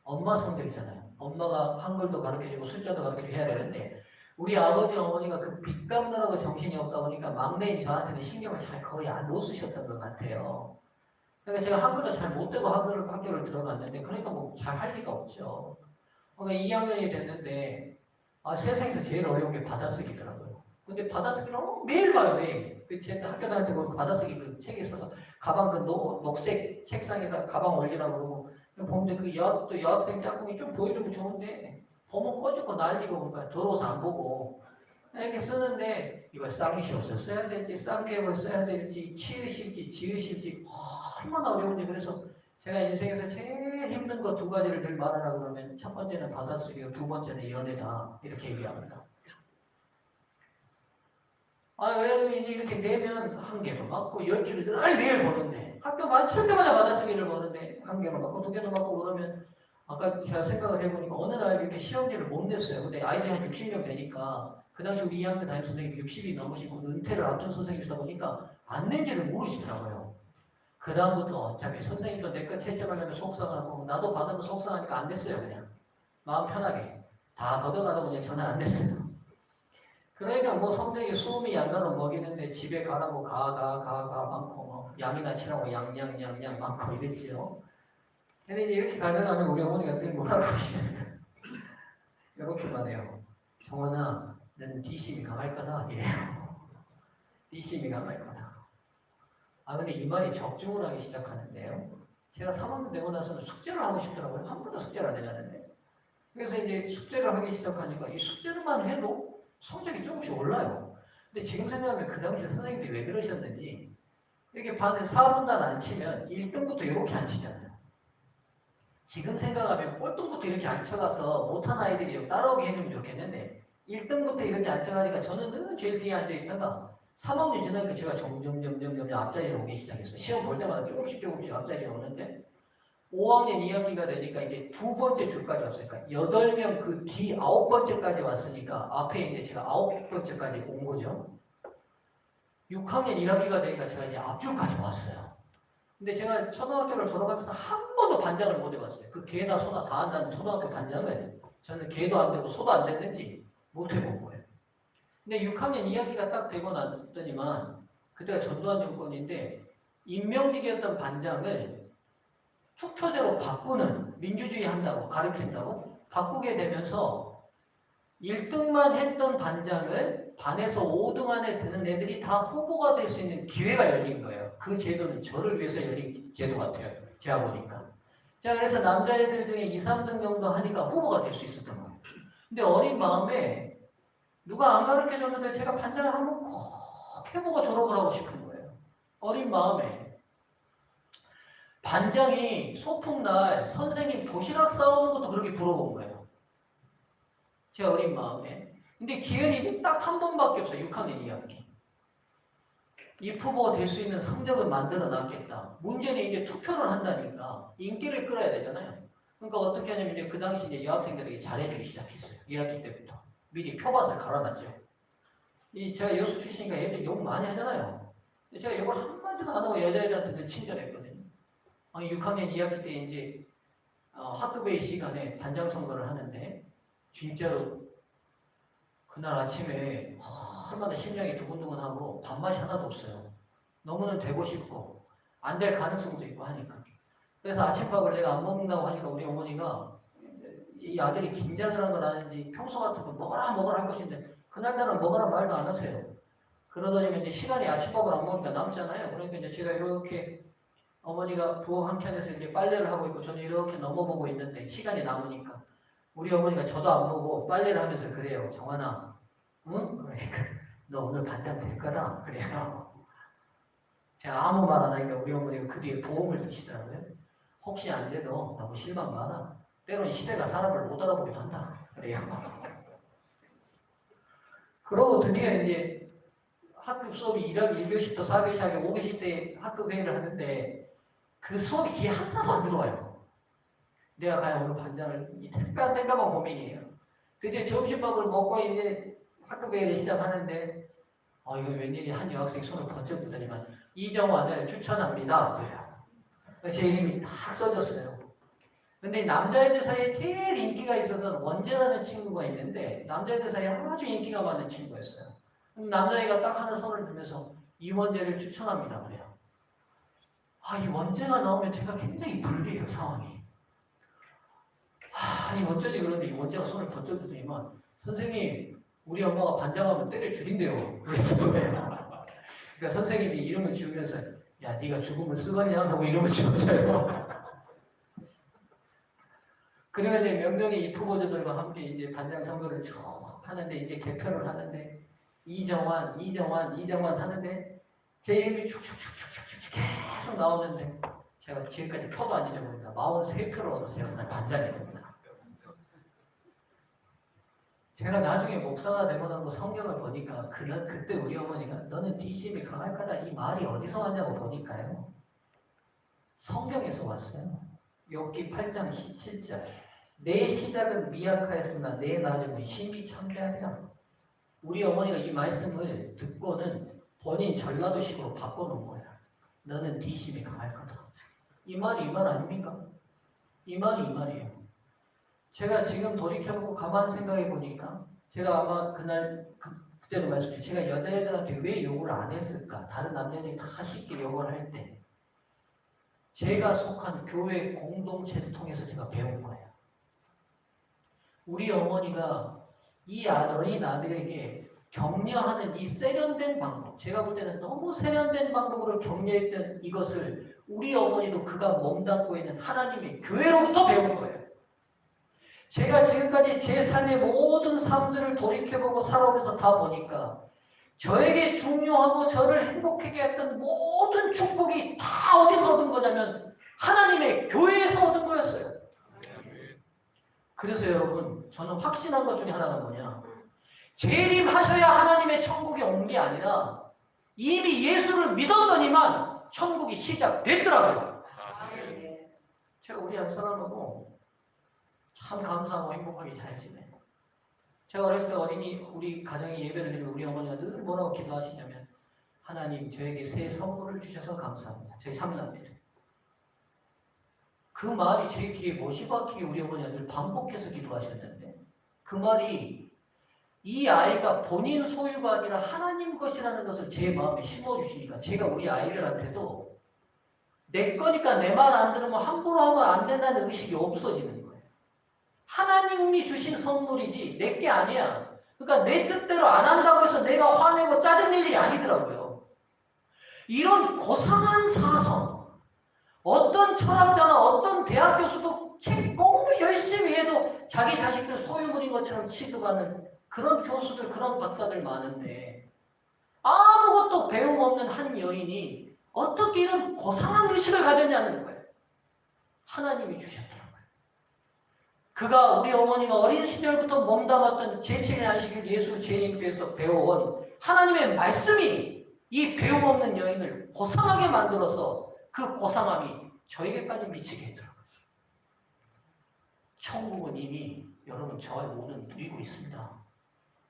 엄마 성적이잖아요. 엄마가 한글도 가르쳐주고 숫자도 가르쳐주고 해야 되는데 우리 아버지 어머니가 그 빚 갚느라고 정신이 없다 보니까 막내인 저한테는 신경을 잘 거의 못 쓰셨던 것 같아요. 그러니까 제가 한글도 잘 못 되고 학교를 들어갔는데 그러니까 뭐 잘 할 리가 없죠. 그러니까 2학년이 됐는데 세상에서 제일 어려운 게 받아쓰기더라고요. 근데 받아쓰기를 매일 봐요, 매일. 제 학교 다닐 때 보면 받아쓰기 그 책이 있어서 가방 그 녹색 책상에다 가방 올리라고 그러고 보는데 그 여학생 짝꿍이 좀 보여주면 좋은데 보면 꺼지고 날리고 그러니까 더러워서 안 보고 이렇게 쓰는데 이걸 쌍시옷을 써야 될지 쌍개를 써야 될지 치으실지 지으실지 얼마나 어려운지. 그래서 제가 인생에서 제일 힘든 거 두 가지를 늘 말하라고 그러면 첫 번째는 받아쓰기고 두 번째는 연애다 이렇게 얘기합니다. 그래도 이제 이렇게 내면 한 개도 맞고 10개를 늘 매일 보는데 학교 마칠 때마다 받아쓰기를 보는데 한 개도 맞고 두 개도 맞고 그러면 아까 제가 생각을 해보니까 어느 날 이렇게 시험지를 못 냈어요. 근데 아이들이 한 60명 되니까 그 당시 우리 2학년 담임 선생님이 60이 넘으시고 은퇴를 앞둔 선생님이다 보니까 안 낸지를 모르시더라고요. 그 다음부터 어차피 선생님도 내 거 채점하려면 속상하고 나도 받으면 속상하니까 안 냈어요. 그냥 마음 편하게 다 걷어가다 그냥 전화 안 냈어요. 그러니까 뭐 성적이 수음이 양가로 먹이는데 집에 가라고 가 많고 양이나 치라고 양양 많고 이랬죠. 근데 이제 이렇게 가져가면 우리 어머니가 늘 뭐라고 하시냐면 이렇게만 해요. 정원아 너는 뒷심이 강할 거다 이래요. 뒷심이 강할 거다. 근데 이 말이 적중을 하기 시작하는데요. 제가 3학년 되고 나서는 숙제를 하고 싶더라고요. 한 번도 숙제를 안 해놨는데. 그래서 이제 숙제를 하기 시작하니까 이 숙제만 해도 성적이 조금씩 올라요. 근데 지금 생각하면 그 당시 선생님들이 왜 그러셨는지 이렇게 반에 4분단 안 치면 1등부터 이렇게 안 치잖아요. 지금 생각하면 꼴등부터 이렇게 안 쳐가서 못한 아이들이 좀 따라오게 해주면 좋겠는데 1등부터 이렇게 안 쳐가니까 저는 늘 제일 뒤에 앉아있다가 3학년 지나니까 제가 점점 앞자리로 오기 시작했어요. 시험 볼 때마다 조금씩 앞자리에 오는데 5학년 2학기가 되니까 이제 두 번째 줄까지 왔으니까 8명 그 뒤 9번째까지 왔으니까 앞에 이제 제가 9번째까지 온 거죠. 6학년 1학기가 되니까 제가 이제 앞줄까지 왔어요. 근데 제가 초등학교를 졸업하면서 한 번도 반장을 못 해봤어요. 그 개나 소나 다 한다는 초등학교 반장을 저는 개도 안 되고 소도 안 됐는지 못 해본 거예요. 근데 6학년 2학기가 딱 되고 났더니만 그때가 전두환 정권인데 임명직이었던 반장을 투표제로 바꾸는 민주주의 한다고 가르친다고 바꾸게 되면서 1등만 했던 반장을 반에서 5등 안에 드는 애들이 다 후보가 될 수 있는 기회가 열린 거예요. 그 제도는 저를 위해서 열린 제도 같아요. 제가 보니까. 자, 그래서 남자애들 중에 2, 3등 정도 하니까 후보가 될 수 있었던 거예요. 근데 어린 마음에 누가 안 가르쳐줬는데 제가 반장을 한번 꼭 해보고 졸업을 하고 싶은 거예요. 어린 마음에. 반장이 소풍날 선생님 도시락 싸오는 것도 그렇게 부러운 거예요. 제 어린 마음에. 근데 기회는 딱 한 번밖에 없어요. 6학년 2학기. 이 후보가 될 수 있는 성적을 만들어 놨겠다. 문제는 이제 투표를 한다니까 인기를 끌어야 되잖아요. 그러니까 어떻게 하냐면 이제 그 당시 이제 여학생들에게 잘해주기 시작했어요. 1학기 때부터. 미리 표밭을 갈아놨죠. 제가 여수 출신이니까 애들 욕 많이 하잖아요. 근데 제가 욕을 한마디도 안 하고 여자애들한테 늘 친절했거든요. 6학년 2학기 때 이제 학급회의 시간에 반장 선거를 하는데 진짜로 그날 아침에 얼마나 심장이 두근두근하고 밥맛이 하나도 없어요. 너무는 되고 싶고 안 될 가능성도 있고 하니까. 그래서 아침밥을 내가 안 먹는다고 하니까 우리 어머니가 이 아들이 긴장을 한 건 아는지 평소 같으면 먹어라 할 것인데 그날따라 먹어라 말도 안 하세요. 그러더니 이제 시간이 아침밥을 안 먹으니까 남잖아요. 그러니까 이제 제가 이렇게 어머니가 부엌 한켠에서 이제 빨래를 하고 있고 저는 이렇게 넘어보고 있는데 시간이 남으니까 우리 어머니가 저도 안 보고 빨래를 하면서 그래요. 정환아, 응? 그러니까 너 오늘 반장 될 거다. 그래요. 제가 아무 말 안 하니까 우리 어머니가 그 뒤에 보험을 드시더라고요. 혹시 안 돼도 너무 실망 많아. 때로는 시대가 사람을 못 알아보기도 한다. 그래요. 그러고 드디어 이제 학급 수업이 1교시부터 4교시 하게 5교시 때 학급 회의를 하는데 그 수업이 귀에 하나도 안 들어와요. 내가 과연 오늘 반장을 될까만 고민이에요. 드디어 점심밥을 먹고 이제 학급 회의를 시작하는데 이거 웬일이 한 여학생이 손을 번쩍 드더니만 이정환을 추천합니다. 그래요. 제 이름이 딱 써졌어요. 근데 남자애들 사이에 제일 인기가 있었던 원재라는 친구가 있는데 남자애들 사이에 아주 인기가 많은 친구였어요. 남자애가 딱 하는 손을 들면서 이원재를 추천합니다. 그래요. 이 원재가 나오면 제가 굉장히 불리해요, 상황이. 아니 어쩌지 그런데 이 원재가 손을 번쩍 들더니만 선생님 우리 엄마가 반장하면 때려 죽인대요. 그랬어요. 그러니까 선생님이 이름을 지으면서 야 네가 죽음을 쓰겠냐 하고 이름을 지었어요. 그리고 이제 몇 명의 이 후보자들과 함께 이제 반장 선거를 쭉 하는데 이제 개표를 하는데 이정환 하는데 제 이름이 축축축축축축 계속 나오는데 제가 지금까지 표도 안 잊어버립니다. 43표를 얻었어요. 그날 반장이 됩니다. 제가 나중에 목사가 되고 나서 성경을 보니까 그때 우리 어머니가 너는 뒷심이 강할 거다 이 말이 어디서 왔냐고 보니까요. 성경에서 왔어요. 욥기 8장 17절 내 시작은 미약하였으나 내 나중은 심히 창대하며 우리 어머니가 이 말씀을 듣고는 본인 전라도식으로 바꿔놓은 거야. 너는 뒷심이 강할 거다. 이 말이 이 말 아닙니까? 이 말이에요. 제가 지금 돌이켜보고 가만 생각해 보니까 제가 아마 그때도 말씀드렸죠. 제가 여자애들한테 왜 욕을 안 했을까? 다른 남자들이 다 쉽게 욕을 할 때 제가 속한 교회 공동체를 통해서 제가 배운 거예요. 우리 어머니가 이 어린 아들에게 격려하는 이 세련된 방법, 제가 볼 때는 너무 세련된 방법으로 격려했던 이것을 우리 어머니도 그가 몸담고 있는 하나님의 교회로부터 배운 거예요. 제가 지금까지 제 삶의 모든 삶들을 돌이켜보고 살아오면서 다 보니까 저에게 중요하고 저를 행복하게 했던 모든 축복이 다 어디서 얻은 거냐면 하나님의 교회에서 얻은 거였어요. 그래서 여러분 저는 확신한 것 중에 하나가 뭐냐, 재림하셔야 하나님의 천국이 온 게 아니라 이미 예수를 믿었더니만 천국이 시작됐더라고요. 제가 우리 양사람하고 참 감사하고 행복하게 잘 지내요. 제가 어렸을 때 우리 가정이 예배를 드리면 우리 어머니가 늘 뭐라고 기도하시냐면 하나님 저에게 새 선물을 주셔서 감사합니다. 저희 삼남매들. 그 말이 제 귀에 못이 박히게 우리 어머니가 늘 반복해서 기도하셨는데 그 말이 이 아이가 본인 소유가 아니라 하나님 것이라는 것을 제 마음에 심어주시니까 제가 우리 아이들한테도 내 거니까 내 말 안 들으면 함부로 하면 안 된다는 의식이 없어지는 거예요. 하나님이 주신 선물이지 내 게 아니야. 그러니까 내 뜻대로 안 한다고 해서 내가 화내고 짜증낼 일이 아니더라고요. 이런 고상한 사성, 어떤 철학자나 어떤 대학 교수도 책 공부 열심히 해도 자기 자식들 소유물인 것처럼 취급하는 그런 교수들, 그런 박사들 많은데 아무것도 배움 없는 한 여인이 어떻게 이런 고상한 의식을 가졌냐는 거예요. 하나님이 주셨더라고요. 그가 우리 어머니가 어린 시절부터 몸담았던 제7의 안식일 예수 재림교에서 배워온 하나님의 말씀이 이 배움 없는 여인을 고상하게 만들어서 그 고상함이 저에게까지 미치게 했더라고요. 천국은 이미 여러분 저와 모두는 누리고 있습니다.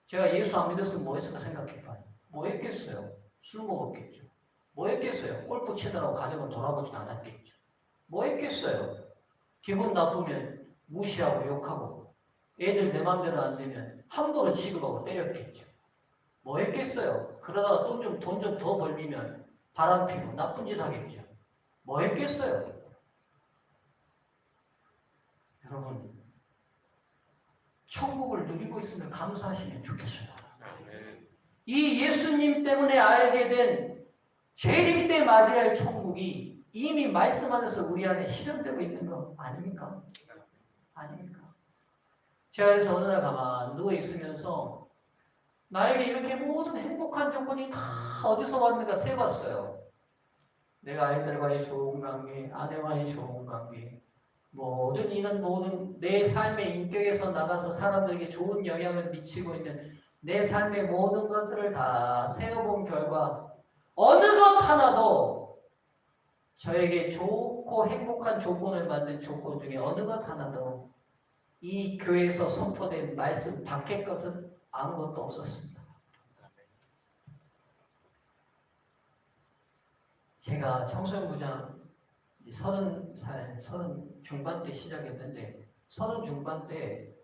제가 예수 안 믿었으면 뭐 했을까 생각해봐요. 뭐 했겠어요? 술 먹었겠죠. 뭐 했겠어요? 골프 치더라고 가정을 돌아보지도 않았겠죠. 뭐 했겠어요? 기분 나쁘면 무시하고 욕하고 애들 내 맘대로 안 되면 함부로 취급하고 때렸겠죠. 뭐 했겠어요? 그러다가 돈 좀 더 벌리면 바람 피고 나쁜 짓 하겠죠. 뭐 했겠어요? 여러분 천국을 누리고 있으면 감사하시면 좋겠어요. 이 예수님 때문에 알게 된 재림 때 맞이할 천국이 이미 말씀 안에서 우리 안에 실현되고 있는 거 아닙니까? 아닙니까? 제가 그래서 어느 날 가만 누워 있으면서 나에게 이렇게 모든 행복한 조건이 다 어디서 왔는가 세봤어요. 내가 아이들과의 좋은 관계, 아내와의 좋은 관계, 모든 이런 모든 내 삶의 인격에서 나가서 사람들에게 좋은 영향을 미치고 있는 내 삶의 모든 것들을 다 세어본 결과 어느 것 하나도 저에게 좋고 행복한 조건을 만든 조건 중에 어느 것 하나도 이 교회에서 선포된 말씀 밖의 것은 아무것도 없었습니다. 제가 청소년부장 30살, 30 중반 때 시작했는데 30 중반 때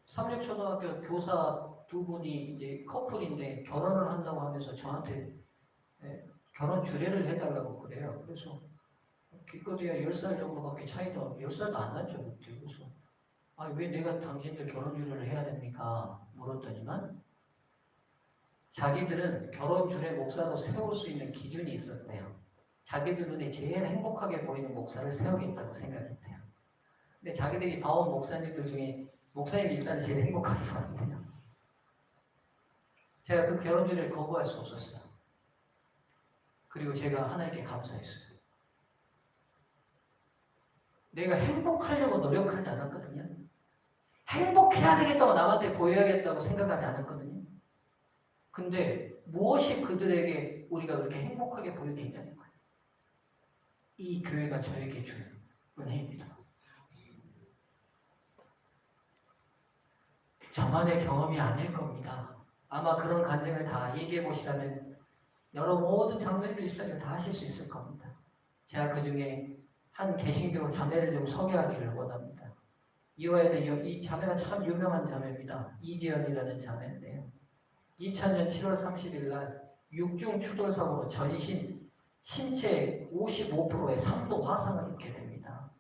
삼육초등학교 교사 두 분이 이제 커플인데 결혼을 한다고 하면서 저한테 결혼 주례를 해달라고 그래요. 그래서 기껏해야 10살 정도밖에 차이도 10살도 안 났죠 그때. 그래서 왜 내가 당신들 결혼 주례를 해야 됩니까? 물었더니만 자기들은 결혼 주례 목사로 세울 수 있는 기준이 있었대요. 자기들 눈에 제일 행복하게 보이는 목사를 세우겠다고 생각했대요. 근데 자기들이 봐온 목사님들 중에 목사님이 일단 제일 행복하게 보는데요. 제가 그 결혼 주례를 거부할 수 없었어요. 그리고 제가 하나님께 감사했어요. 내가 행복하려고 노력하지 않았거든요. 행복해야 되겠다고 남한테 보여야겠다고 생각하지 않았거든요. 근데 무엇이 그들에게 우리가 그렇게 행복하게 보이게 했냐는 거예요. 이 교회가 저에게 준 은혜입니다. 저만의 경험이 아닐 겁니다. 아마 그런 간증을 다 얘기해 보시라면 여러 모든 장로님들 입사를 다 하실 수 있을 겁니다. 제가 그 중에 한 개신교 자매를 좀 소개하기를 원합니다. 이와야 될 이 자매가 참 유명한 자매입니다. 이지연이라는 자매인데요. 2000년 7월 30일 날 6중 추돌사고로 전신 신체 55%의 3도 화상을 입게 됩니다.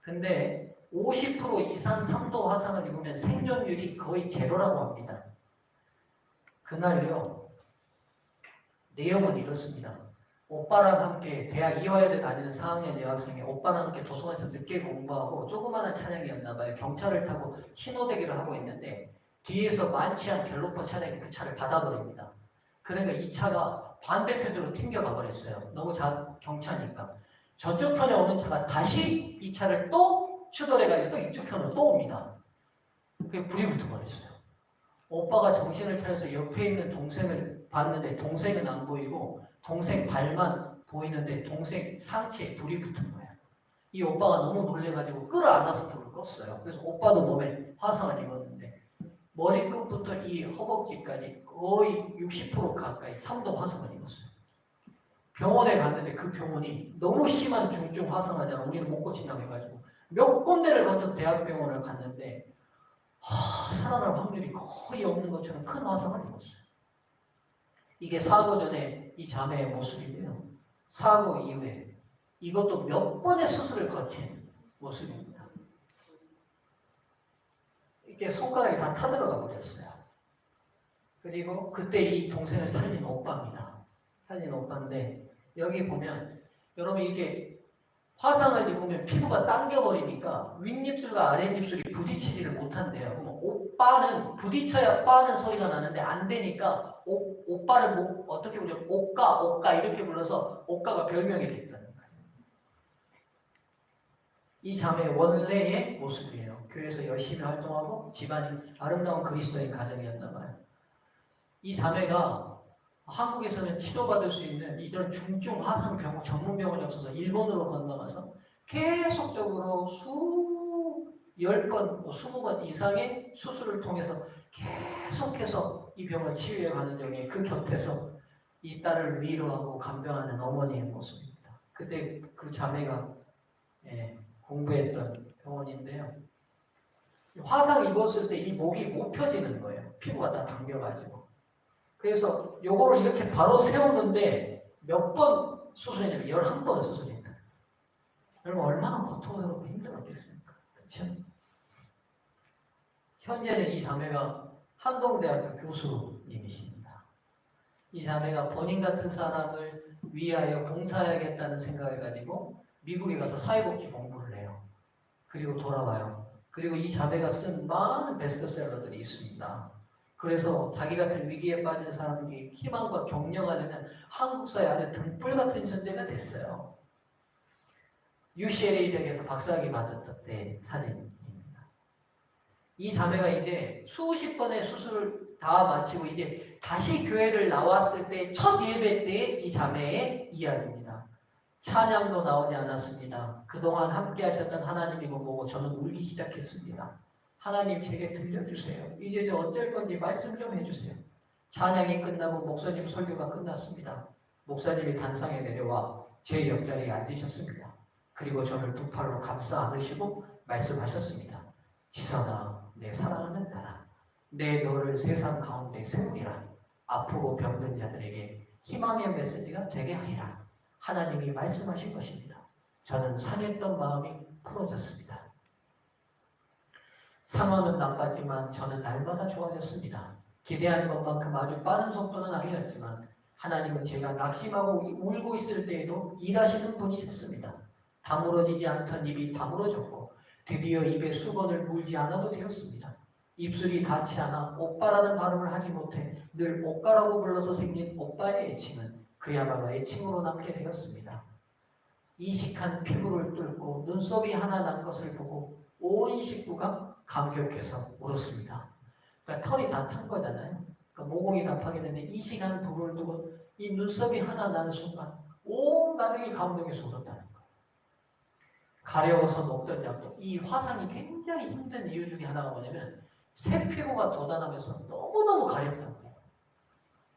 근데 50% 이상 3도 화상을 입으면 생존율이 거의 제로라고 합니다. 그날요, 내용은 이렇습니다. 오빠랑 함께 대학 이화여대 다니는 4학년 여학생이 오빠랑 함께 도서관에서 늦게 공부하고 조그마한 차량이었나봐요. 경찰을 타고 신호대기를 하고 있는데 뒤에서 많지 않은 갤로퍼 차량이 그 차를 받아버립니다. 그러니까 이 차가 반대편으로 튕겨가 버렸어요. 너무 경차니까. 저쪽 편에 오는 차가 다시 이 차를 또 추돌해가지고 또 이쪽 편으로 또 옵니다. 그게 불이 붙어버렸어요. 오빠가 정신을 차려서 옆에 있는 동생을 봤는데 동생은 안 보이고 동생 발만 보이는데 동생 상체에 불이 붙은 거예요. 이 오빠가 너무 놀래가지고 끌어안아서 불을 껐어요. 그래서 오빠도 몸에 화상을 입었는데 머리끝부터 이 허벅지까지 거의 60% 가까이 3도 화상을 입었어요. 병원에 갔는데 그 병원이 너무 심한 중증 화상하잖아. 우리는 못 고친다고 해가지고 몇 군데를 거쳐서 대학병원을 갔는데 살아날 확률이 거의 없는 것처럼 큰 화상을 입었어요. 이게 사고 전에 이 자매의 모습이고요. 사고 이후에 이것도 몇 번의 수술을 거친 모습입니다. 이게 손가락이 다 타들어가 버렸어요. 그리고 그때 이 동생을 살린 오빠입니다. 살린 오빠인데 여기 보면 여러분 이게 화상을 입으면 피부가 당겨버리니까 윗입술과 아랫입술이 부딪히지를 못한대요. 그럼 오빠는 부딪혀야 빠는 소리가 나는데 안 되니까 오빠를 어떻게 부르냐 오까 이렇게 불러서 오까가 별명이 됐다는 거예요. 이 자매의 원래의 모습이에요. 교회에서 열심히 활동하고 집안이 아름다운 그리스도인 가정이었나 봐요. 이 자매가 한국에서는 치료받을 수 있는 이런 중증 화상 병원 전문 병원이 없어서 일본으로 건너가서 계속적으로 수십 번, 20번 이상의 수술을 통해서 계속해서 이 병을 치유해 가는 중에 그 곁에서 이 딸을 위로하고 간병하는 어머니의 모습입니다. 그때 그 자매가 공부했던 병원인데요. 화상 입었을 때 이 목이 못 펴지는 거예요. 피부가 다 당겨가지고. 그래서 요거를 이렇게 바로 세우는데 몇 번 수술했냐면 11번 수술했다. 여러분 얼마나 고통스럽고 힘들었겠습니까? 그렇죠? 현재는 이 자매가 한동대학교 교수님이십니다. 이 자매가 본인 같은 사람을 위하여 봉사해야겠다는 생각을 가지고 미국에 가서 사회복지 공부를 해요. 그리고 돌아와요. 그리고 이 자매가 쓴 많은 베스트셀러들이 있습니다. 그래서 자기 같은 위기에 빠진 사람에게 희망과 격려가 되는 한국사의 아주 등불 같은 존재가 됐어요. UCLA 대학에서 박사학위 받았던 때 사진입니다. 이 자매가 이제 수십 번의 수술을 다 마치고 이제 다시 교회를 나왔을 때 첫 예배 때의 이 자매의 이야기입니다. 찬양도 나오지 않았습니다. 그동안 함께 하셨던 하나님이고 보고 저는 울기 시작했습니다. 하나님 제게 들려주세요. 이제 저 어쩔 건지 말씀 좀 해주세요. 찬양이 끝나고 목사님 설교가 끝났습니다. 목사님이 단상에 내려와 제 옆자리에 앉으셨습니다. 그리고 저를 두 팔로 감싸 안으시고 말씀하셨습니다. 지선아, 내 사랑하는 딸아, 내 너를 세상 가운데 세우리라. 아프고 병든 자들에게 희망의 메시지가 되게 하리라. 하나님이 말씀하신 것입니다. 저는 상했던 마음이 풀어졌습니다. 상황은 나빴지만 저는 날마다 좋아졌습니다. 기대한 것만큼 아주 빠른 속도는 아니었지만 하나님은 제가 낙심하고 울고 있을 때에도 일하시는 분이셨습니다. 다물어지지 않던 입이 다물어졌고 드디어 입에 수건을 물지 않아도 되었습니다. 입술이 닿지 않아 오빠라는 발음을 하지 못해 늘 오빠라고 불러서 생긴 오빠의 애칭은 그야말로 애칭으로 남게 되었습니다. 이식한 피부를 뚫고 눈썹이 하나 난 것을 보고 온 식구가 감격해서 울었습니다. 그러니까 털이 다 탄 거잖아요. 그러니까 모공이 다 파괴됐는데 이식한 부분을 두고 이 눈썹이 하나 나는 순간 온 가족이 감동해서 울었다는 거예요. 가려워서 먹던 약도 이 화상이 굉장히 힘든 이유 중에 하나가 뭐냐면 새 피부가 돋아나면서 너무너무 가렵다는 거예요.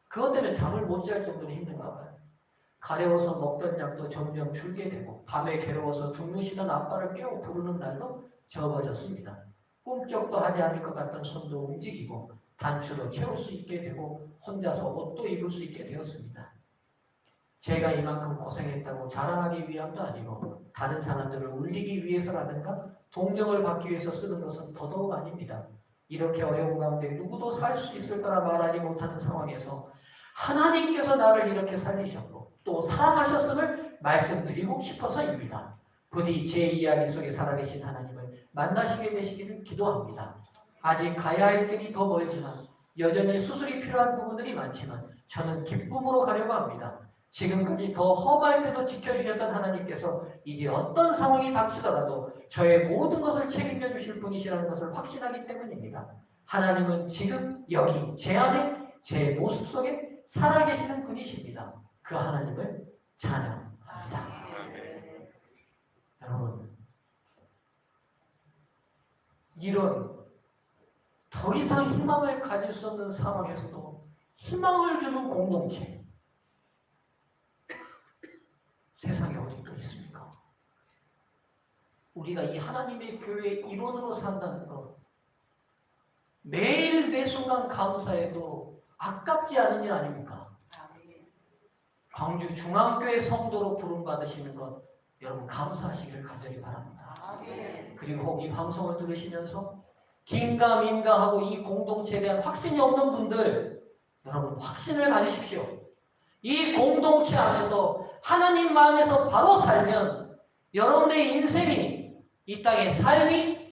그것 때문에 잠을 못 잘 정도로 힘든가 봐요. 가려워서 먹던 약도 점점 줄게 되고 밤에 괴로워서 주무시던 아빠를 깨워 부르는 날도 적어졌습니다. 꿈쩍도 하지 않을 것 같던 손도 움직이고 단추로 채울 수 있게 되고 혼자서 옷도 입을 수 있게 되었습니다. 제가 이만큼 고생했다고 자랑하기 위함도 아니고 다른 사람들을 울리기 위해서라든가 동정을 받기 위해서 쓰는 것은 더더욱 아닙니다. 이렇게 어려운 가운데 누구도 살 수 있을 거라 말하지 못하는 상황에서 하나님께서 나를 이렇게 살리셨고 또 사랑하셨음을 말씀드리고 싶어서입니다. 부디 제 이야기 속에 살아계신 하나님을 만나시게 되시기를 기도합니다. 아직 가야 할 길이 더 멀지만 여전히 수술이 필요한 부분들이 많지만 저는 기쁨으로 가려고 합니다. 지금까지 더 험할 때도 지켜주셨던 하나님께서 이제 어떤 상황이 닥치더라도 저의 모든 것을 책임져 주실 분이시라는 것을 확신하기 때문입니다. 하나님은 지금 여기 제 안에 제 모습 속에 살아계시는 분이십니다. 그 하나님을 찬양합니다. 여러분, 이런 더 이상 희망을 가질 수 없는 상황에서도 희망을 주는 공동체, 세상에 어디 또 있습니까? 우리가 이 하나님의 교회의 일원으로 산다는 것, 매일 매 순간 감사해도 아깝지 않은 일 아닙니까? 광주 중앙교회 성도로 부름받으시는 것 여러분 감사하시기를 간절히 바랍니다. 그리고 혹 이 방송을 들으시면서 긴가민가하고 이 공동체에 대한 확신이 없는 분들 여러분 확신을 가지십시오. 이 공동체 안에서 하나님 마음에서 바로 살면 여러분의 인생이 이 땅의 삶이